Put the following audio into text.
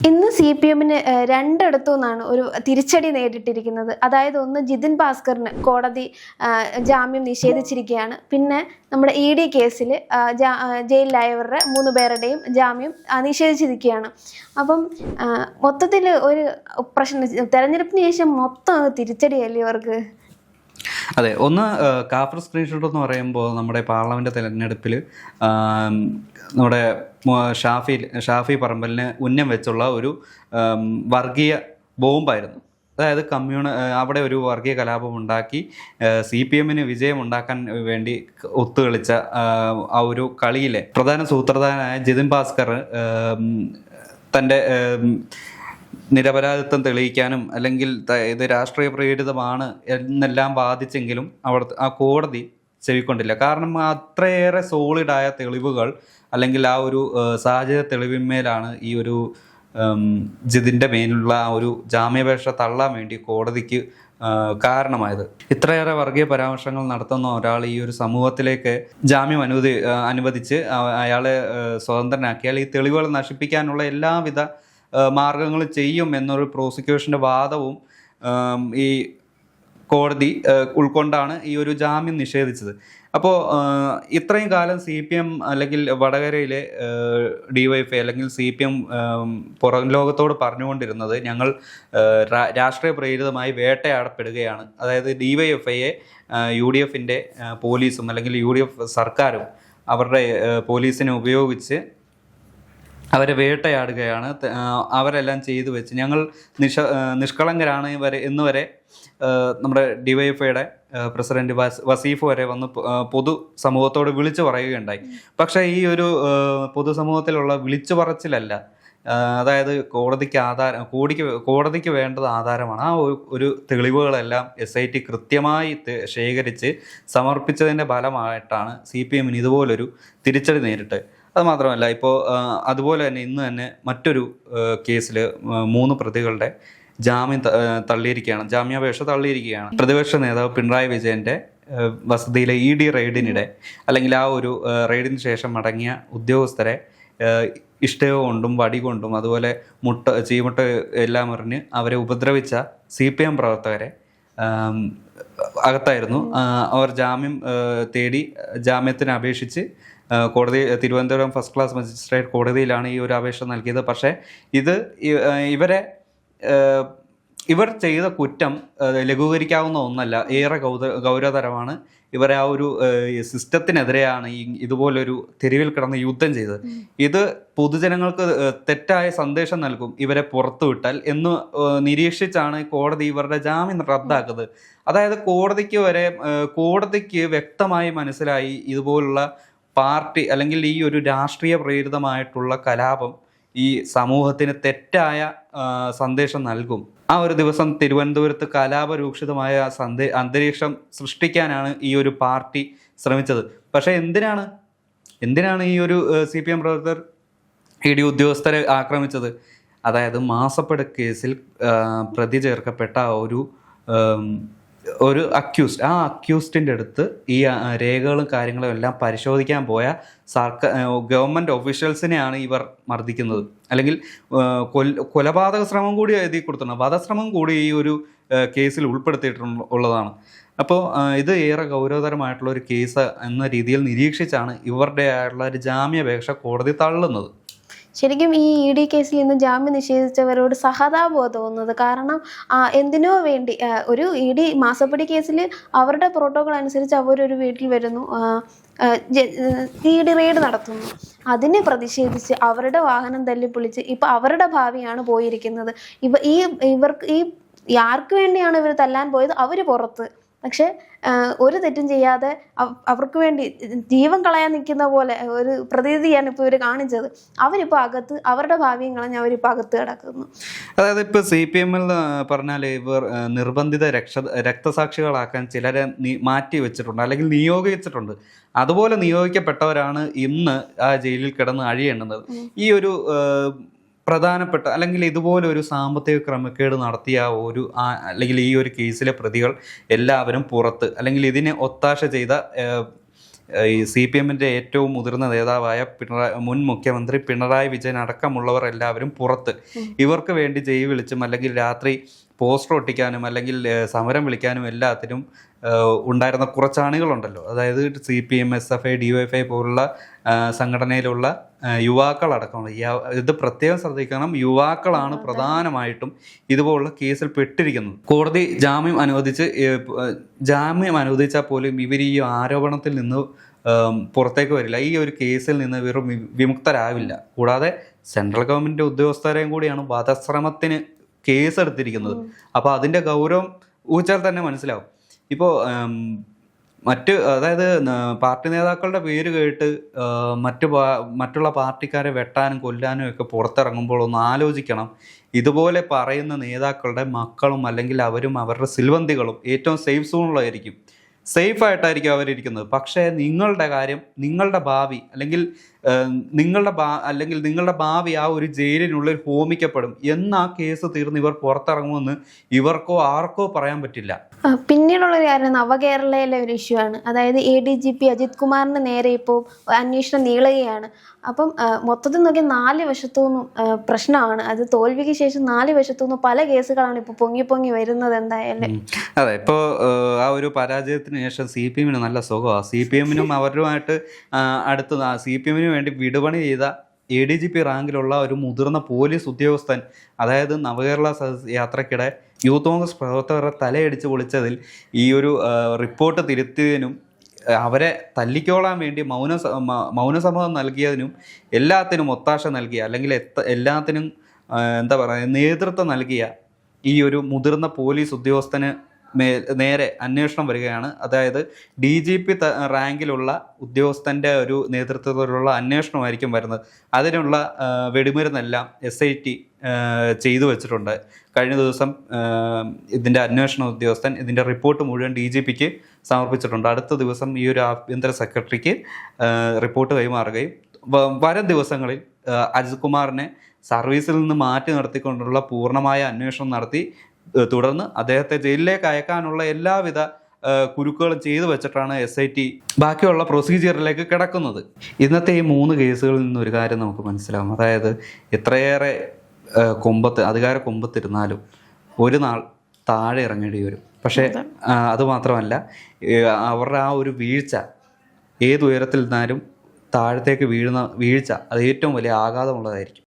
ഇന്ന് CPM-ന് രണ്ടിടത്തു നിന്നാണ് ഒരു തിരിച്ചടി നേരിട്ടിരിക്കുന്നത്. അതായത് ഒന്ന് ജിതിൻ ഭാസ്കറിന് കോടതി ജാമ്യം നിഷേധിച്ചിരിക്കുകയാണ്. പിന്നെ നമ്മുടെ ED കേസിൽ ജയിലിലായവരുടെ 3 പേരുടെയും ജാമ്യം നിഷേധിച്ചിരിക്കുകയാണ്. അപ്പം മൊത്തത്തിൽ ഒരു പ്രശ്നം, തെരഞ്ഞെടുപ്പിന് ശേഷം മൊത്തം തിരിച്ചടിയല്ലേ ഇവർക്ക്. അതെ, ഒന്ന് കാഫർ സ്ക്രീൻഷോട്ട് എന്ന് പറയുമ്പോൾ നമ്മുടെ പാർലമെൻറ്റ് തെരഞ്ഞെടുപ്പിൽ നമ്മുടെ ഷാഫി പറമ്പലിന് ഉന്നം വെച്ചുള്ള ഒരു വർഗീയ ബോംബായിരുന്നു. അതായത് അവിടെ ഒരു വർഗീയ കലാപം ഉണ്ടാക്കി CPM-ന് വിജയം ഉണ്ടാക്കാൻ വേണ്ടി ഒത്തുകളിച്ച ആ ഒരു കളിയിലെ പ്രധാന സൂത്രധാരനായ ജിതിൻ ഭാസ്കർ തൻ്റെ നിരപരാധിത്വം തെളിയിക്കാനും അല്ലെങ്കിൽ ഇത് രാഷ്ട്രീയ പ്രേരിതമാണ് എന്നെല്ലാം ബാധിച്ചെങ്കിലും ആ കോടതി ചെവിക്കൊണ്ടില്ല. കാരണം അത്രയേറെ സോളിഡായ തെളിവുകൾ അല്ലെങ്കിൽ ആ ഒരു സാഹചര്യ തെളിവിന്മേലാണ് ഈ ഒരു ജിതിൻ്റെ മേലുള്ള ആ ഒരു ജാമ്യാപേക്ഷ തള്ളാൻ വേണ്ടി കോടതിക്ക് കാരണമായത്. ഇത്രയേറെ വർഗീയ പരാമർശങ്ങൾ നടത്തുന്ന ഒരാൾ ഈ ഒരു സമൂഹത്തിലേക്ക് ജാമ്യം അനുവദിച്ച് അയാളെ സ്വതന്ത്രനാക്കിയാൽ ഈ തെളിവുകൾ നശിപ്പിക്കാനുള്ള എല്ലാവിധ മാർഗങ്ങൾ ചെയ്യും എന്നൊരു പ്രോസിക്യൂഷൻ്റെ വാദവും ഈ കോടതി ഉൾക്കൊണ്ടാണ് ഈ ഒരു ജാമ്യം നിഷേധിച്ചത്. അപ്പോൾ ഇത്രയും കാലം CPM അല്ലെങ്കിൽ വടകരയിലെ DYFI അല്ലെങ്കിൽ CPM പുറം ലോകത്തോട് പറഞ്ഞുകൊണ്ടിരുന്നത് ഞങ്ങൾ രാഷ്ട്രീയ പ്രേരിതമായി വേട്ടയാടപ്പെടുകയാണ്. അതായത് DYFIയെ UDF-ൻ്റെ പോലീസും അല്ലെങ്കിൽ UDF സർക്കാരും അവരുടെ പോലീസിനെ ഉപയോഗിച്ച് അവരെ വേട്ടയാടുകയാണ്, അവരെല്ലാം ചെയ്തു വെച്ച് ഞങ്ങൾ നിഷ്കളങ്കരാണ് എന്നുവരെ നമ്മുടെ DYFIയുടെ പ്രസിഡന്റ് വസീഫ് വരെ വന്ന് പൊതു സമൂഹത്തോട് വിളിച്ചു പറയുകയുണ്ടായി. പക്ഷേ ഈ ഒരു പൊതുസമൂഹത്തിലുള്ള വിളിച്ചു പറച്ചിലല്ല, അതായത് കോടതിക്ക് വേണ്ടത് ആധാരമാണ്. ആ ഒരു തെളിവുകളെല്ലാം SIT കൃത്യമായി ശേഖരിച്ച് സമർപ്പിച്ചതിൻ്റെ ഫലമായിട്ടാണ് CPM-ന് ഇതുപോലൊരു തിരിച്ചടി നേരിട്ട്. അത് മാത്രമല്ല, ഇപ്പോൾ അതുപോലെ തന്നെ ഇന്ന് തന്നെ മറ്റൊരു കേസിൽ 3 പ്രതികളുടെ ജാമ്യാപേക്ഷ തള്ളിയിരിക്കുകയാണ്. പ്രതിപക്ഷ നേതാവ് പിണറായി വിജയൻ്റെ വസതിയിലെ ED റെയ്ഡിനിടെ അല്ലെങ്കിൽ ആ ഒരു റെയ്ഡിന് ശേഷം മടങ്ങിയ ഉദ്യോഗസ്ഥരെ ഇഷ്ടിക കൊണ്ടും വടി കൊണ്ടും അതുപോലെ ചീമുട്ട എല്ലാം എറിഞ്ഞ് അവരെ ഉപദ്രവിച്ച CPM പ്രവർത്തകരെ അകത്തായിരുന്നു. അവർ ജാമ്യം തേടി ജാമ്യത്തിന് അപേക്ഷിച്ച് തിരുവനന്തപുരം ഫസ്റ്റ് ക്ലാസ് മജിസ്ട്രേറ്റ് കോടതിയിലാണ് ഈ ഒരു അപേക്ഷ നൽകിയത്. പക്ഷേ ഇവർ ചെയ്ത കുറ്റം ലഘൂകരിക്കാവുന്ന ഒന്നല്ല, ഏറെ ഗൗരവതരമാണ്. ഇവരെ ആ ഒരു സിസ്റ്റത്തിനെതിരെയാണ് ഇതുപോലൊരു തെരുവിൽ കിടന്ന് യുദ്ധം ചെയ്തത്. ഇത് പൊതുജനങ്ങൾക്ക് തെറ്റായ സന്ദേശം നൽകും ഇവരെ പുറത്തുവിട്ടാൽ എന്ന് നിരീക്ഷിച്ചാണ് കോടതി ഇവരുടെ ജാമ്യം റദ്ദാക്കുന്നത്. അതായത് കോടതിക്ക് വ്യക്തമായി മനസ്സിലായി ഇതുപോലുള്ള പാർട്ടി അല്ലെങ്കിൽ ഈ ഒരു രാഷ്ട്രീയ പ്രേരിതമായിട്ടുള്ള കലാപം ഈ സമൂഹത്തിന് തെറ്റായ സന്ദേശം നൽകും. ആ ഒരു ദിവസം തിരുവനന്തപുരത്ത് കലാപരൂക്ഷിതമായ അന്തരീക്ഷം സൃഷ്ടിക്കാനാണ് ഈ ഒരു പാർട്ടി ശ്രമിച്ചത്. പക്ഷേ എന്തിനാണ് ഈ ഒരു CPM പ്രവർത്തകർ ED ഉദ്യോഗസ്ഥരെ ആക്രമിച്ചത്? അതായത് മാസപ്പടി കേസിൽ പ്രതി ചേർക്കപ്പെട്ട ഒരു അക്യൂസ്ഡിൻ്റെ അടുത്ത് ഈ രേഖകളും കാര്യങ്ങളും എല്ലാം പരിശോധിക്കാൻ പോയ ഗവൺമെൻറ് ഒഫീഷ്യൽസിനെയാണ് ഇവർ മർദ്ദിക്കുന്നത്. അല്ലെങ്കിൽ കൊലപാതക ശ്രമം കൂടി എഴുതി കൊടുത്തിട്ടുണ്ട്, വധശ്രമം കൂടി ഈ ഒരു കേസിൽ ഉൾപ്പെടുത്തിയിട്ടുള്ളതാണ്. അപ്പോൾ ഇത് ഏറെ ഗൗരവതരമായിട്ടുള്ള ഒരു കേസ് എന്ന രീതിയിൽ നിരീക്ഷിച്ചാണ് ഇവരുടെ ആയിട്ടുള്ള ഒരു ജാമ്യാപേക്ഷ കോടതി തള്ളുന്നത്. ശരിക്കും ഈ ED കേസിൽ ഇന്ന് ജാമ്യം നിഷേധിച്ചവരോട് സഹതാപമാണ് തോന്നുന്നത്. കാരണം എന്തിനോ വേണ്ടി ഒരു ED മാസപ്പടി കേസിൽ അവരുടെ പ്രോട്ടോകോൾ അനുസരിച്ച് അവരൊരു വീട്ടിൽ വരുന്നു, ED റെയ്ഡ് നടത്തുന്നു. അതിനെ പ്രതിഷേധിച്ച് അവരുടെ വാഹനം തല്ലിപ്പൊളിച്ച് ഇപ്പം അവരുടെ ഭാവിയാണ് പോയിരിക്കുന്നത്. ഇവർക്ക് ആർക്ക് വേണ്ടിയാണ് ഇവർ തല്ലാൻ പോയത്? അവർ പുറത്ത്. പക്ഷെ ഒരു തെറ്റും ചെയ്യാതെ അവർക്ക് വേണ്ടി ജീവൻ കളയാൻ നിൽക്കുന്ന പോലെ ഒരു പ്രതീതിയാണ് ഇപ്പോൾ ഇവർ കാണിച്ചത്. അവരിപ്പോൾ അകത്ത്, അവരുടെ ഭാവിയും കളഞ്ഞ് അവരിപ്പോൾ അകത്ത് കിടക്കുന്നു. അതായത് ഇപ്പോൾ CPM-ൽ പറഞ്ഞാൽ ഇവർ നിർബന്ധിത രക്തസാക്ഷികളാക്കാൻ ചിലരെ മാറ്റി വെച്ചിട്ടുണ്ട് അല്ലെങ്കിൽ നിയോഗിച്ചിട്ടുണ്ട്. അതുപോലെ നിയോഗിക്കപ്പെട്ടവരാണ് ഇന്ന് ആ ജയിലിൽ കിടന്ന് അഴിയേണ്ടുന്നത്. ഈ ഒരു പ്രധാനപ്പെട്ട അല്ലെങ്കിൽ ഇതുപോലെ ഒരു സാമ്പത്തിക ക്രമക്കേട് നടത്തിയ അല്ലെങ്കിൽ ഈ ഒരു കേസിലെ പ്രതികൾ എല്ലാവരും പുറത്ത് അല്ലെങ്കിൽ ഇതിനെ ഒത്താശ ചെയ്ത ഈ CPM-ന്റെ ഏറ്റവും മുതിർന്ന നേതാവായ മുൻ മുഖ്യമന്ത്രി പിണറായി വിജയൻ അടക്കമുള്ളവർ എല്ലാവരും പുറത്ത്. ഇവർക്ക് വേണ്ടി ജയ് വിളിച്ചും അല്ലെങ്കിൽ രാത്രി പോസ്റ്റർ ഒട്ടിക്കാനും അല്ലെങ്കിൽ സമരം വിളിക്കാനും എല്ലാത്തിനും ഉണ്ടായിരുന്ന കുറച്ചാണികളുണ്ടല്ലോ. അതായത് CPM, SFI, DYFI പോലുള്ള സംഘടനയിലുള്ള യുവാക്കളടക്കമുള്ള ഇത് പ്രത്യേകം ശ്രദ്ധിക്കണം. യുവാക്കളാണ് പ്രധാനമായിട്ടും ഇതുപോലുള്ള കേസിൽ പെട്ടിരിക്കുന്നത്. കോടതി ജാമ്യം അനുവദിച്ചാൽ പോലും ഇവർ ഈ ആരോപണത്തിൽ നിന്ന് പുറത്തേക്ക് വരില്ല. ഈ ഒരു കേസിൽ നിന്ന് ഇവർ വിമുക്തരാവില്ല. കൂടാതെ സെൻട്രൽ ഗവൺമെൻറ് ഉദ്യോഗസ്ഥരെയും കൂടിയാണ് വധശ്രമത്തിന് കേസെടുത്തിരിക്കുന്നത്. അപ്പോൾ അതിൻ്റെ ഗൗരവം ഊഹിച്ചാൽ തന്നെ മനസ്സിലാവും. ഇപ്പോൾ അതായത് പാർട്ടി നേതാക്കളുടെ പേര് കേട്ട് മറ്റുള്ള പാർട്ടിക്കാരെ വെട്ടാനും കൊല്ലാനും ഒക്കെ പുറത്തിറങ്ങുമ്പോൾ ഒന്ന് ആലോചിക്കണം. ഇതുപോലെ പറയുന്ന നേതാക്കളുടെ മക്കളും അല്ലെങ്കിൽ അവരും അവരുടെ സിൽവന്തികളും ഏറ്റവും സേഫ് സോണിലായിരിക്കും, സേഫായിട്ടായിരിക്കും അവരിയ്ക്കുന്നത്. പക്ഷേ നിങ്ങളുടെ കാര്യം, നിങ്ങളുടെ ഭാവി അല്ലെങ്കിൽ നിങ്ങളുടെ ഭാവി ആ ഒരു ജയിലിനുള്ളിൽ ഹോമിക്കപ്പെടും. ആ കേസ് തീർന്ന് ഇവർ പുറത്തിറങ്ങുമെന്ന് ഇവർക്കോ ആർക്കോ പറയാൻ പറ്റില്ല. പിന്നീടുള്ളൊരു കാര്യം നവകേരളയിലെ ഒരു ഇഷ്യൂ ആണ്. അതായത് ADGP അജിത് കുമാറിന് നേരെ ഇപ്പോൾ അന്വേഷണം നീളുകയാണ്. അപ്പം മൊത്തത്തിൽ നോക്കിയാൽ 4 വശത്തുനിന്നും പ്രശ്നമാണ്. അത് തോൽവിക്ക് ശേഷം 4 വശത്തുനിന്നും പല കേസുകളാണ് ഇപ്പോൾ പൊങ്ങി വരുന്നത്. എന്തായാലും അതെ, ഇപ്പോൾ ആ ഒരു പരാജയത്തിന് ശേഷം CPM-ന് നല്ല സുഖമാണ്. CPM-നും അവരുമായിട്ട് CPM-ന് വേണ്ടി വിടുപണി ചെയ്ത ADGP റാങ്കിലുള്ള ഒരു മുതിർന്ന പോലീസ് ഉദ്യോഗസ്ഥൻ, അതായത് നവകേരള യാത്രക്കിടെ യൂത്ത് കോൺഗ്രസ് പ്രവർത്തകരെ തലയടിച്ച് പൊളിച്ചതിൽ ഈ ഒരു റിപ്പോർട്ട് തിരുത്തിയതിനും അവരെ തല്ലിക്കോളാൻ വേണ്ടി മൗനസമ്മതം നൽകിയതിനും എല്ലാത്തിനും ഒത്താശ നൽകിയ അല്ലെങ്കിൽ എല്ലാത്തിനും എന്താ പറയുക നേതൃത്വം നൽകിയ ഈ ഒരു മുതിർന്ന പോലീസ് ഉദ്യോഗസ്ഥന് നേരെ അന്വേഷണം വരികയാണ്. അതായത് DGP റാങ്കിലുള്ള ഉദ്യോഗസ്ഥൻ്റെ ഒരു നേതൃത്വത്തിലുള്ള അന്വേഷണമായിരിക്കും വരുന്നത്. അതിനുള്ള വെടിമരുന്നെല്ലാം SIT ചെയ്തു വെച്ചിട്ടുണ്ട്. കഴിഞ്ഞ ദിവസം ഇതിൻ്റെ അന്വേഷണ ഉദ്യോഗസ്ഥൻ ഇതിൻ്റെ റിപ്പോർട്ട് മുഴുവൻ DGPക്ക് സമർപ്പിച്ചിട്ടുണ്ട്. അടുത്ത ദിവസം ഈ ഒരു ആഭ്യന്തര സെക്രട്ടറിക്ക് റിപ്പോർട്ട് കൈമാറുകയും വരും ദിവസങ്ങളിൽ അജിത് കുമാറിനെ സർവീസിൽ നിന്ന് മാറ്റി നിർത്തിക്കൊണ്ടുള്ള പൂർണ്ണമായ അന്വേഷണം നടത്തി തുടർന്ന് അദ്ദേഹത്തെ ജയിലിലേക്ക് അയക്കാനുള്ള എല്ലാവിധ കുരുക്കുകളും ചെയ്തു വെച്ചിട്ടാണ് SIT ബാക്കിയുള്ള പ്രൊസീജിയറിലേക്ക് കിടക്കുന്നത്. ഇന്നത്തെ ഈ 3 കേസുകളിൽ നിന്നൊരു കാര്യം നമുക്ക് മനസ്സിലാവും. അതായത് എത്രയേറെ അധികാര കൊമ്പത്തിരുന്നാലും ഒരു നാൾ താഴെ ഇറങ്ങേണ്ടി വരും. പക്ഷേ അതുമാത്രമല്ല, അവരുടെ ആ ഒരു വീഴ്ച ഏത് ഉയരത്തിൽ നിന്നാലും താഴത്തേക്ക് വീഴ്ച അത് ഏറ്റവും വലിയ ആഘാതമുള്ളതായിരിക്കും.